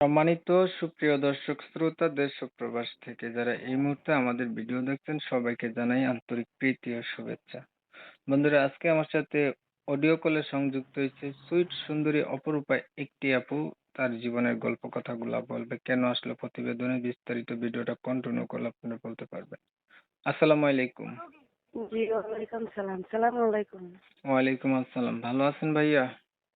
সম্মানিত সুপ্রিয় দর্শক শ্রোতা দেশ ও প্রবাস থেকে যারা এই মুহূর্তে আমাদের ভিডিও দেখছেন সবাইকে জানাই আন্তরিক প্রীতি ও শুভেচ্ছা। বন্ধুরা আজকে আমার সাথে অডিও কলে সংযুক্ত হয়েছে সুইট সুন্দরী অপরূপা একটি আপু। তার জীবনের গল্প কথাগুলা বলবে, কেন আসলে প্রতিবেদনে বিস্তারিত ভিডিওটা কন্টিনিউ করলে আপনারা বলতে পারবেন। আসসালামু আলাইকুম। জি, ওয়ালাইকুম সালাম। সালামু আলাইকুম। ওয়ালাইকুম আসসালাম, ভালো আছেন ভাইয়া?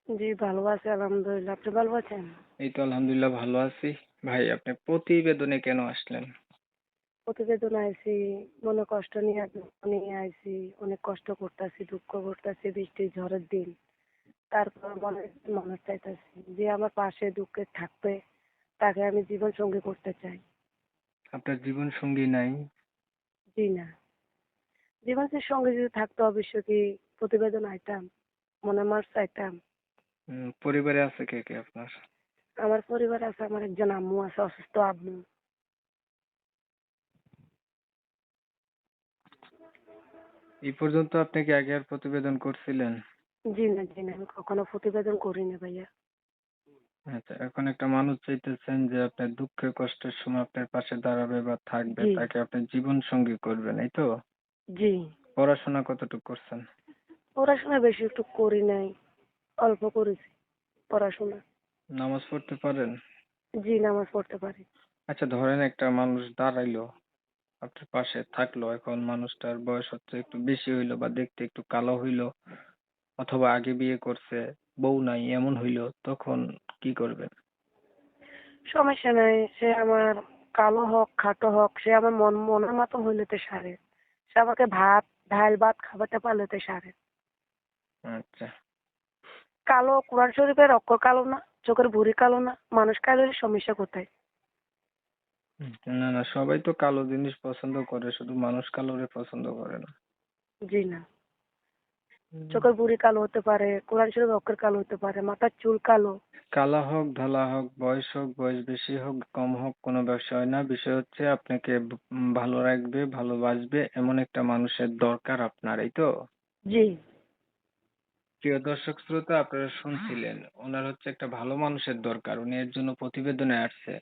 জি, ভালো আছি আলহামদুলিল্লাহ। আপনি ভালো আছেন? এই তো আলহামদুলিল্লাহ ভালো আছি। ভাই আপনি প্রতিবেদনে কেন আসলেন? প্রতিবেদন আইছি, মনে কষ্ট নিয়ে দুঃখ নিয়ে আইছি। অনেক কষ্ট করতেছি, দুঃখ করতেছি, বৃষ্টি ঝড়ের দিন। তারপর মনে মানুষ চাইতেছি যে আমার পাশে দুঃখে থাকবে, তাকে আমি জীবন সঙ্গী করতে চাই। আপনার জীবন সঙ্গী নাই? জি না, জীবনের সঙ্গে যদি থাকতো অবশ্য কি প্রতিবেদন আইতাম, মনে মার চাইতাম। পরিবারে আছে কে কে আপনার? আমার পরিবার আছে, আমার একজন আম্মু আছে, অসুস্থ আম্মু। এই পর্যন্ত আপনি কি আগে আর প্রতিবেদন করছিলেন? জি না, আমি কখনো প্রতিবেদন করিনি ভাইয়া। আচ্ছা, এখন একটা মানুষ চাইতেছেন যে আপনার দুঃখে কষ্টের সময় আপনার পাশে দাঁড়াবে বা থাকবে, জি, তাকে আপনি জীবন সঙ্গী করবেন, এই তো? জি। পড়াশোনা কতটুকু করছেন? পড়াশোনা বেশি একটু করি নাই, অল্প করেছি পড়াশোনা। নামাজ পড়তে পারেন? জি, নামাজ পড়তে পারি। আচ্ছা, ধরেন একটা মানুষ দাঁড়াইলো আপনার পাশে থাকলো, এখন মানুষটার বয়স হচ্ছে একটু বেশি হইলো বা দেখতে একটু কালো হইলো, অথবা আগে বিয়ে করছে, বউ নাই এমন হইলো, তখন কি করবেন? সমস্যা নাই, সে আমার কালো হোক খাটো হোক, সে আমার মনের মতো হইলেতে সারে। সে আমাকে ডাল ভাত খাওয়াতে পারলেতে সারে। আচ্ছা। কালো কোরআন শরীফের অক্ষর কালো না, চোখের ভুঁড়ি কালো না, মানুষ কালো হলে সমস্যা কোথায়? না না, সবাই তো কালো জিনিস পছন্দ করে, শুধু মানুষ কালোরে পছন্দ করে না। জি না, হুম। চোখের ভুঁড়ি কালো হতে পারে, কোরআন শরীফের অক্ষর কালো হতে পারে, মাথার চুল কালো। কালা হোক বয়স বেশি হোক কম হোক, কোনো বিষয় হয় না। বিষয় হচ্ছে আপনাকে ভালো রাখবে, ভালোবাসবে এমন একটা মানুষের দরকার আপনার, এই তো? জি, প্রিয় দর্শক শ্রোতা, আপনারা শুনছিলেন ওনার হচ্ছে একটা ভালো মানুষের দরকার, উনি এর জন্য প্রতিবেদনে আসছে।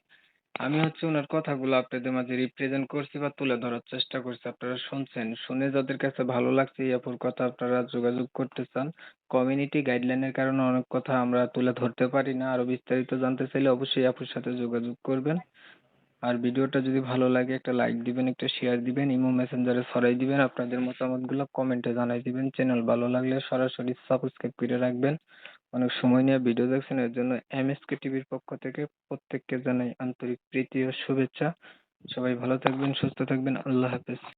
আমি হচ্ছে ওনার কথাগুলো আপনাদের মাঝে রিপ্রেজেন্ট করছি বা তুলে ধরার চেষ্টা করছি, আপনারা শুনছেন। শুনে যাদের কাছে ভালো লাগছে এই আপুর কথা, আপনারা যোগাযোগ করতে চান। কমিউনিটি গাইডলাইনের কারণে অনেক কথা আমরা তুলে ধরতে পারি না, আরো বিস্তারিত জানতে চাইলে অবশ্যই আপুর সাথে যোগাযোগ করবেন। আর ভিডিওটা যদি ভালো লাগে একটা লাইক দিবেন, একটা শেয়ার দিবেন, ইমো মেসেঞ্জারে ছড়াই দিবেন, আপনাদের মতামতগুলো কমেন্টে জানাই দিবেন। চ্যানেল ভালো লাগলে সরাসরি সাবস্ক্রাইব করে রাখবেন। অনেক সময় নিয়ে ভিডিও দেখছেন, এর জন্য এমএসকে টিভির পক্ষ থেকে প্রত্যেককে জানাই আন্তরিক প্রীতি ও শুভেচ্ছা। সবাই ভালো থাকবেন, সুস্থ থাকবেন, আল্লাহ হাফেজ।